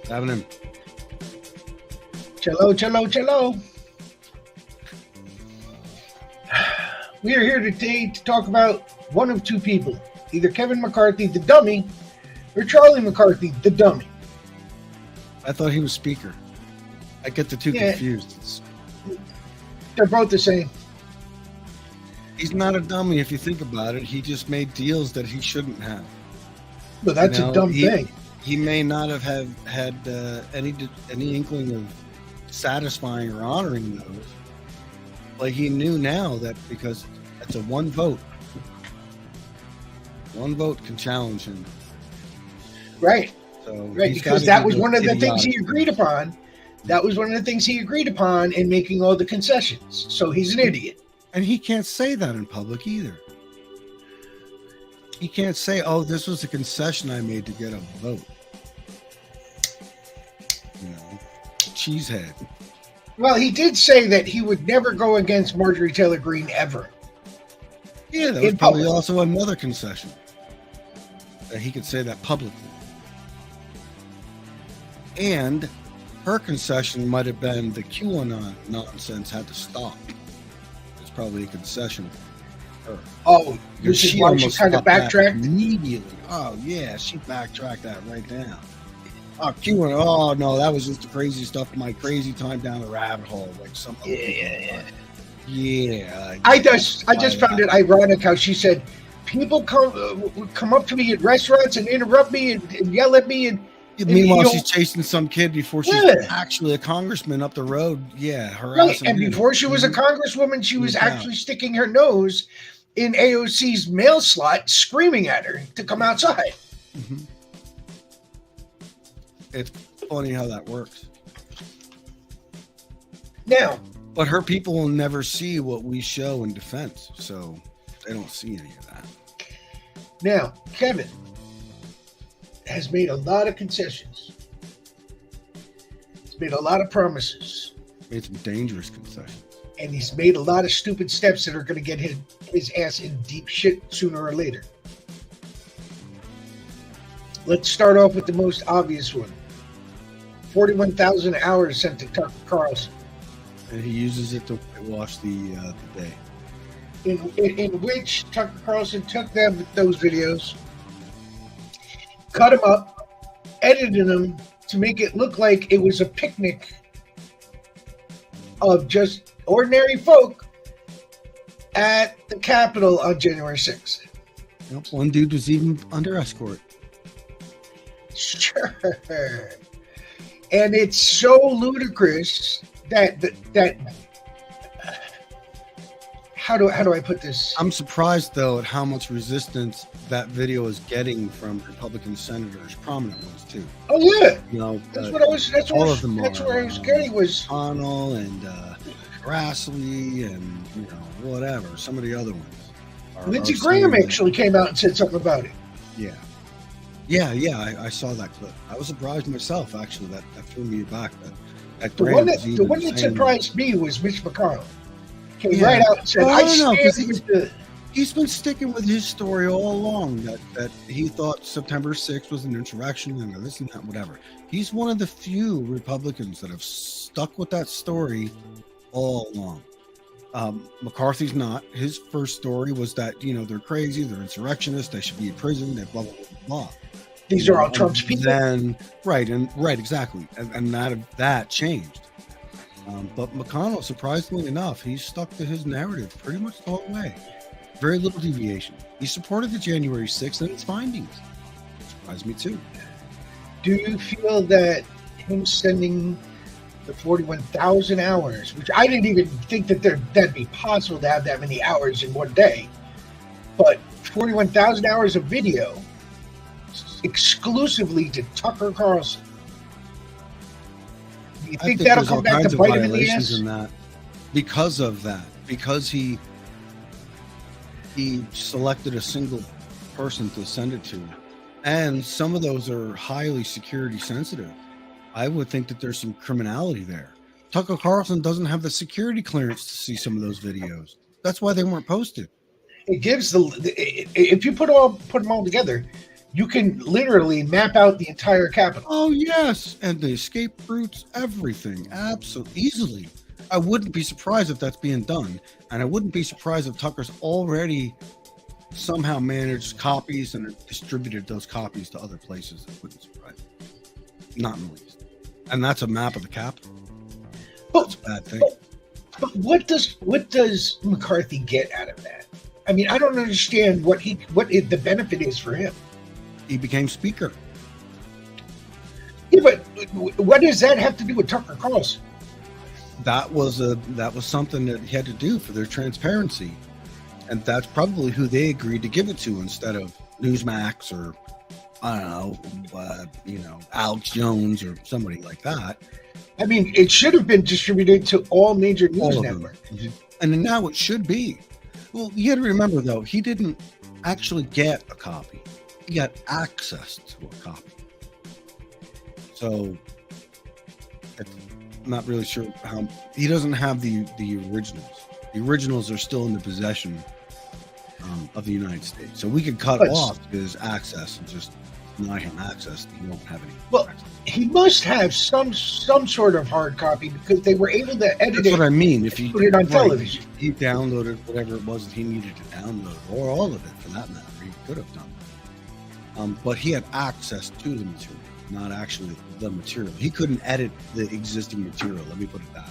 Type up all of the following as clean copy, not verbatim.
Having him. Cello, cello, cello. We are here today to talk about one of two people. Either Kevin McCarthy, the dummy, or Charlie McCarthy, the dummy. I thought he was speaker. I get the two confused. They're both the same. He's not a dummy if you think about it. He just made deals that he shouldn't have. But that's a dumb thing. He may not have had any inkling of satisfying or honoring those. But he knew now that because it's a one vote can challenge him. Right. So right, because that was one of the things he agreed upon. That was one of the things he agreed upon in making all the concessions. So he's an idiot. And he can't say that in public either. He can't say, oh, this was a concession I made to get a vote. You know, cheesehead. Well, he did say that he would never go against Marjorie Taylor Greene ever. Yeah, that was probably also another concession. That he could say that publicly. And her concession might have been the QAnon nonsense had to stop. It's probably a concession for her. Oh, because she almost kind of backtracked immediately. Oh yeah, she backtracked that right now. Oh, QAnon. Oh no, that was just the crazy stuff. My crazy time down the rabbit hole, like some. Yeah. I just found it ironic how she said people come up to me at restaurants and interrupt me and yell at me and. Meanwhile, she's chasing some kid before she's actually a congressman up the road. Yeah, harassing and before she was a congresswoman, she was actually sticking her nose in AOC's mail slot, screaming at her to come outside. Mm-hmm. It's funny how that works. Now, but her people will never see what we show in defense, so they don't see any of that. Now, Kevin has made a lot of concessions. He's made a lot of promises. Made some dangerous concessions. And he's made a lot of stupid steps that are going to get his ass in deep shit sooner or later. Let's start off with the most obvious one. 41,000 hours sent to Tucker Carlson. And he uses it to wash the day. In which Tucker Carlson took those videos, cut them up, edited them to make it look like it was a picnic of just ordinary folk at the Capitol on January 6th. Yep, one dude was even under escort. Sure. And it's so ludicrous that how do I put this? I'm surprised though at how much resistance that video is getting from Republican senators, prominent ones too. Oh yeah, you know that's what I was. That's all of them. That's where I was getting was Connell and Grassley and whatever. Some of the other ones. Lindsey Graham actually came out and said something about it. Yeah. I saw that clip. I was surprised myself actually. That threw me back. That the one that surprised me was Mitch McConnell. Came right out and said, he's been sticking with his story all along that he thought September 6th was an insurrection and this and that, whatever. He's one of the few Republicans that have stuck with that story all along. McCarthy's not. His first story was that, they're crazy, they're insurrectionists, they should be in prison, they blah, blah, blah, blah. These are all Trump's people. Then, right, exactly. And that changed. But McConnell, surprisingly enough, he stuck to his narrative pretty much the whole way. Very little deviation. He supported the January 6th and its findings. Surprised me too. Do you feel that him sending the 41,000 hours, which I didn't even think that'd be possible to have that many hours in one day, but 41,000 hours of video exclusively to Tucker Carlson. Do you think that'll come back to bite him in the ass? In that. Because of that. Because he selected a single person to send it to. And some of those are highly security sensitive. I would think that there's some criminality there. Tucker Carlson doesn't have the security clearance to see some of those videos. That's why they weren't posted. It gives if you put them all together, you can literally map out the entire Capitol. Oh yes, and the escape routes, everything, absolutely easily. I wouldn't be surprised if that's being done, and I wouldn't be surprised if Tucker's already somehow managed copies and distributed those copies to other places. That wouldn't surprise me. Not in the least. And that's a map of the Capitol. That's a bad thing. But what does McCarthy get out of that? I mean, I don't understand what the benefit is for him. He became speaker. Yeah, but what does that have to do with Tucker Carlson? That was something that he had to do for their transparency, and that's probably who they agreed to give it to instead of Newsmax or I don't know, Alex Jones or somebody like that. I mean, it should have been distributed to all major news networks. Mm-hmm. And now it should be. Well, you got to remember though, he didn't actually get a copy. He got access to a copy. So I'm not really sure how he doesn't have the originals. The originals are still in the possession of the United States. So we could cut off his access and just deny him access. He won't have any. Well, access. He must have some sort of hard copy because they were able to edit That's it. what I mean. If he put it on television, he downloaded whatever it was that he needed to download, or all of it for that matter. He could have done that. But he had access to the material, not actually the material. He couldn't edit the existing material. Let me put it that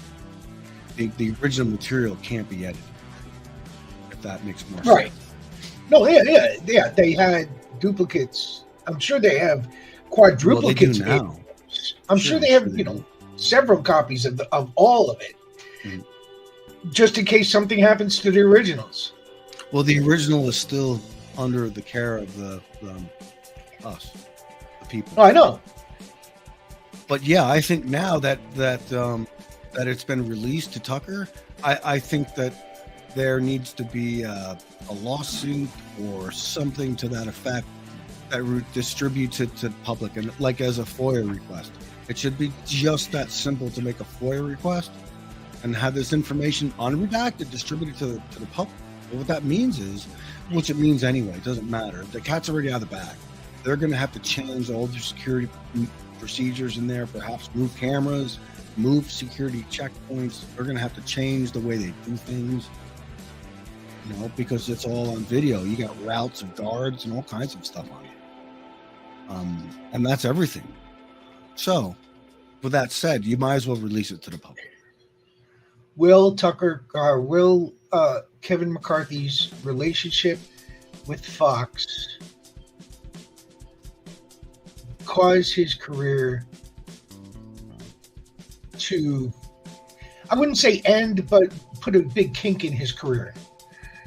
way. The original material can't be edited. If that makes more sense. Right. No, yeah. They had duplicates. I'm sure they have quadruplicates. Well, they do now. I'm sure they have, several copies of all of it, just in case something happens to the originals. Well, the original is still under the care of us, the people. Oh, I know. But yeah, I think now that it's been released to Tucker, I think that there needs to be a lawsuit or something to that effect that distributes it to the public, and like as a FOIA request. It should be just that simple to make a FOIA request and have this information unredacted distributed to the public. But what that means is, which it means anyway, it doesn't matter. The cat's already out of the bag. They're going to have to change all their security procedures in there, perhaps move cameras, move security checkpoints. They're going to have to change the way they do things, because it's all on video. You got routes of guards and all kinds of stuff on it. And that's everything. So, with that said, you might as well release it to the public. Will Kevin McCarthy's relationship with Fox cause his career to, I wouldn't say end, but put a big kink in his career?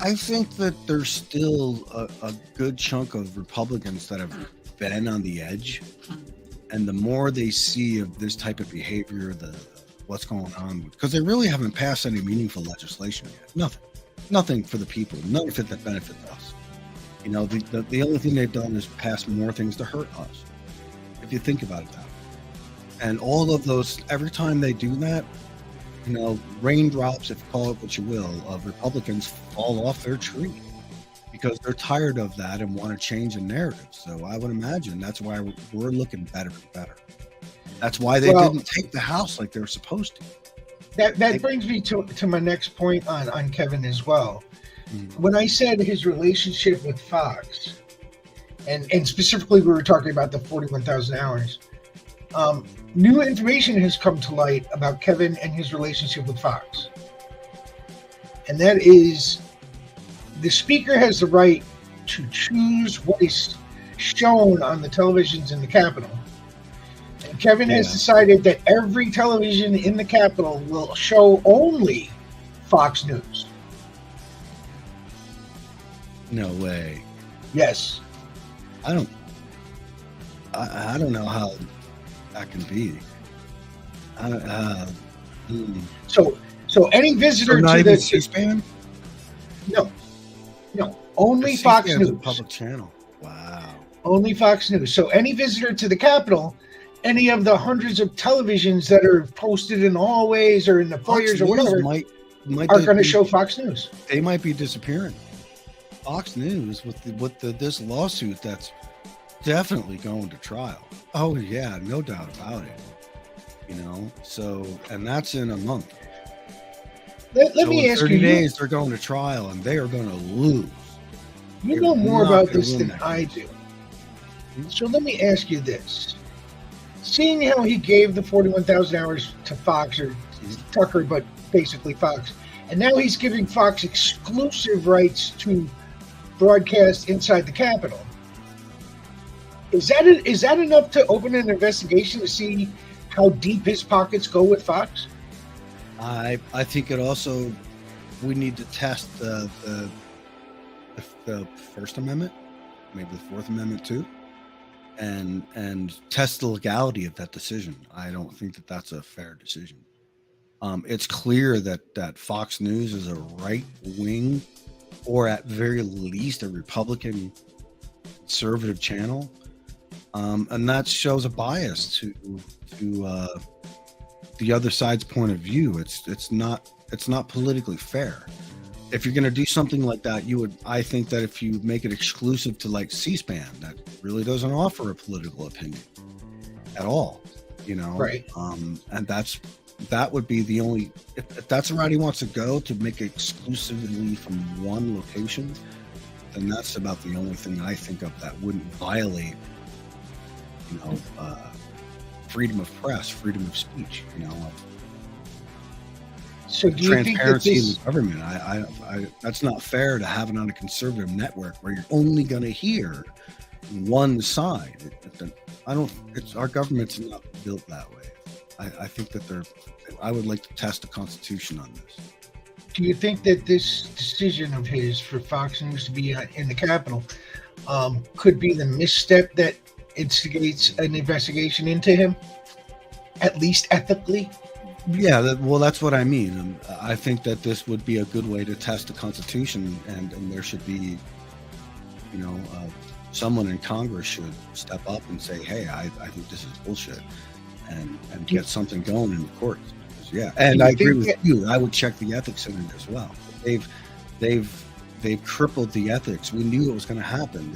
I think that there's still a good chunk of Republicans that have been on the edge, and the more they see of this type of behavior, what's going on, because they really haven't passed any meaningful legislation yet. Nothing for the people, nothing that benefits us. The only thing they've done is pass more things to hurt us, if you think about it that way. And all of those, every time they do that, raindrops, if you call it what you will, of Republicans fall off their tree because they're tired of that and want to change the narrative. So I would imagine that's why we're looking better and better. That's why they didn't take the House like they were supposed to. That brings me to my next point on Kevin as well. When I said his relationship with Fox, and specifically we were talking about the 41,000 hours, new information has come to light about Kevin and his relationship with Fox. And that is, the speaker has the right to choose what is shown on the televisions in the Capitol. And Kevin has decided that every television in the Capitol will show only Fox News. No way. Yes. I don't know how that can be. So any visitor not to even the C-SPAN? No, only Fox News. A public channel. Wow. Only Fox News. So any visitor to the Capitol, any of the hundreds of televisions that are posted in the hallways or in the foyers or whatever, might are going to show Fox News. They might be disappearing. Fox News with this lawsuit that's definitely going to trial. Oh yeah, no doubt about it. So, and that's in a month. Let So in me ask 30 you, days, they're going to trial, and they are going to lose. you They're know more not about going to this win than that I case. do. So let me ask you this. Seeing how he gave the 41,000 hours to Fox or Tucker, but basically Fox, and now he's giving Fox exclusive rights to broadcast inside the Capitol. Is that enough to open an investigation to see how deep his pockets go with Fox? I think it also, we need to test the First Amendment, maybe the Fourth Amendment too, and test the legality of that decision. I don't think that that's a fair decision. It's clear that Fox News is a right wing, or at very least a Republican conservative channel, and that shows a bias to the other side's point of view. It's not politically fair. If you're going to do something like that, I think that if you make it exclusive to like C-SPAN, that really doesn't offer a political opinion at all, Right. And that would be the only, if that's the route he wants to go, to make it exclusively from one location, then that's about the only thing I think of that wouldn't violate, freedom of press, freedom of speech, So do you think that transparency in this? the government. That's not fair to have it on a conservative network where you're only going to hear one side. Our government's not built that way. I think that I would like to test the Constitution on this. Do you think that this decision of his for Fox News to be in the Capitol could be the misstep that instigates an investigation into him, at least ethically? Yeah, that's what I mean. I think that this would be a good way to test the Constitution, and there should be, someone in Congress should step up and say, "Hey, I think this is bullshit," and get something going in the courts. Yeah, and I agree with you. I would check the ethics in it as well. They've crippled the ethics. We knew it was going to happen.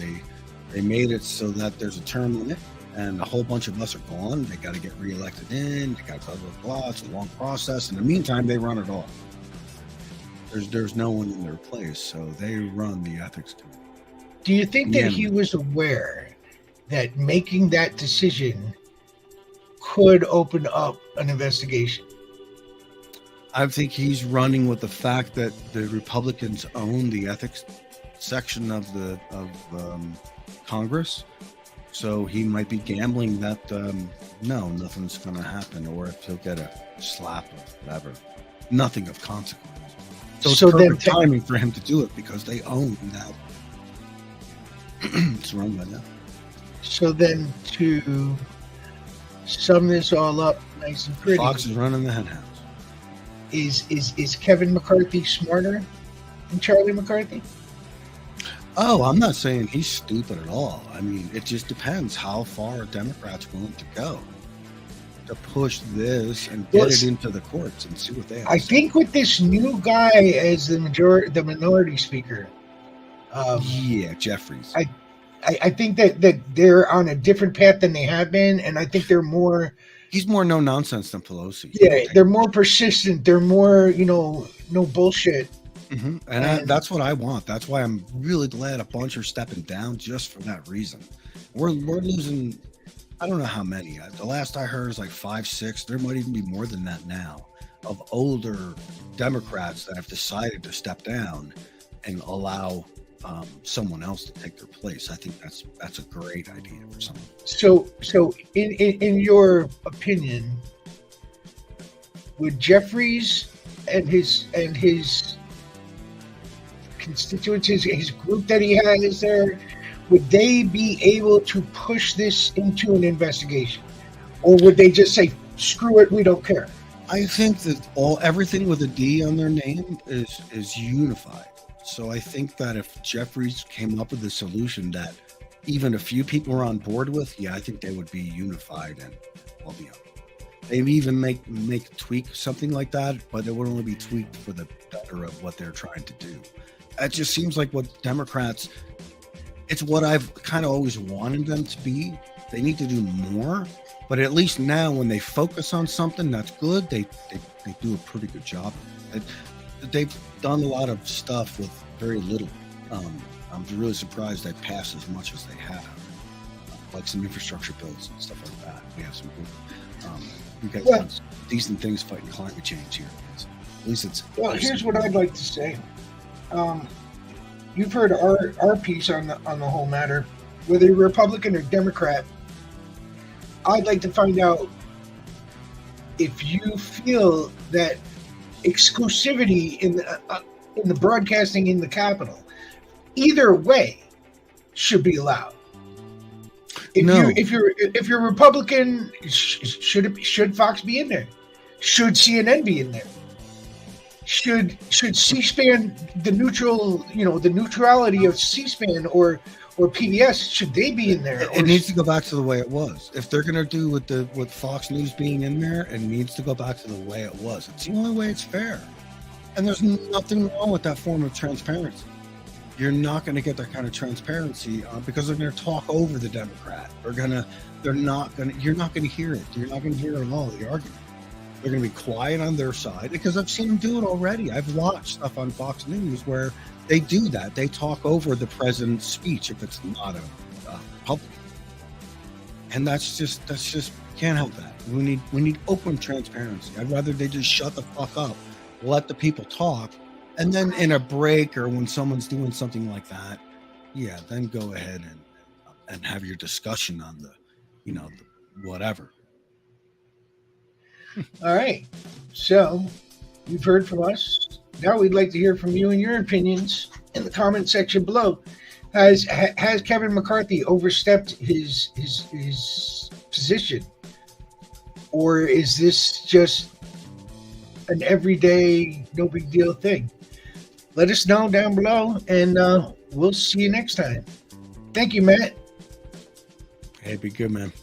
They made it so that there's a term limit, and a whole bunch of us are gone. They got to get reelected in. They got to cover the law. It's a long process. In the meantime, they run it all. There's no one in their place, so they run the ethics committee. Do you think that he was aware that making that decision could open up an investigation? I think he's running with the fact that the Republicans own the ethics section of Congress, so he might be gambling that no, nothing's going to happen, or if he'll get a slap or whatever, nothing of consequence. So it's perfect timing for him to do it because they own that. It's run by them. So then, to sum this all up, nice and pretty, Fox is running the hen house. Is Kevin McCarthy smarter than Charlie McCarthy? Oh, I'm not saying he's stupid at all. I mean, it just depends how far a Democrat's willing to go to push this and get it into the courts and see what they have. I think with this new guy as the minority speaker, Jeffries. I think that they're on a different path than they have been, and I think they're more. He's more no nonsense than Pelosi. Yeah, they're more persistent. They're more, no bullshit. Mm-hmm. And that's what I want. That's why I'm really glad a bunch are stepping down, just for that reason. We're losing, I don't know how many. The last I heard is like 5, 6. There might even be more than that now, of older Democrats that have decided to step down and allow someone else to take their place. I think that's a great idea for someone. So in your opinion, would Jeffries and his constituents, his group that he has there, would they be able to push this into an investigation, or would they just say, "Screw it, we don't care"? I think that everything with a D on their name is unified. So I think that if Jeffries came up with a solution that even a few people were on board with, I think they would be unified and all be up. They even tweak something like that, but it would only be tweaked for the better of what they're trying to do. It just seems like what Democrats, it's what I've kind of always wanted them to be. They need to do more, but at least now when they focus on something that's good, they do a pretty good job. They've done a lot of stuff with very little. I'm really surprised they passed as much as they have, like some infrastructure bills and stuff like that. We have some good, we got some decent things fighting climate change here. At least it's. Well, here's what I'd like to say. You've heard our piece on the whole matter, whether you're Republican or Democrat. I'd like to find out if you feel that exclusivity in the broadcasting in the Capitol, either way, should be allowed. If you're a Republican, should Fox be in there? Should CNN be in there? Should C-SPAN, the neutrality of C-SPAN or PBS, should they be in there? It needs to go back to the way it was. If they're going to do with Fox News being in there, it needs to go back to the way it was. It's the only way it's fair. And there's nothing wrong with that form of transparency. You're not going to get that kind of transparency because they're going to talk over the Democrat. You're not going to hear it. You're not going to hear at all the argument. They're going to be quiet on their side because I've seen them do it already. I've watched stuff on Fox News where they do that. They talk over the president's speech if it's not a public. And that's just can't help that. We need open transparency. I'd rather they just shut the fuck up, let the people talk, and then in a break or when someone's doing something like that, yeah, then go ahead and have your discussion on the whatever. All right. So you've heard from us. Now we'd like to hear from you and your opinions in the comment section below. Has Kevin McCarthy overstepped his position, or is this just an everyday, no big deal thing? Let us know down below, and we'll see you next time. Thank you, Matt. Hey, be good, man.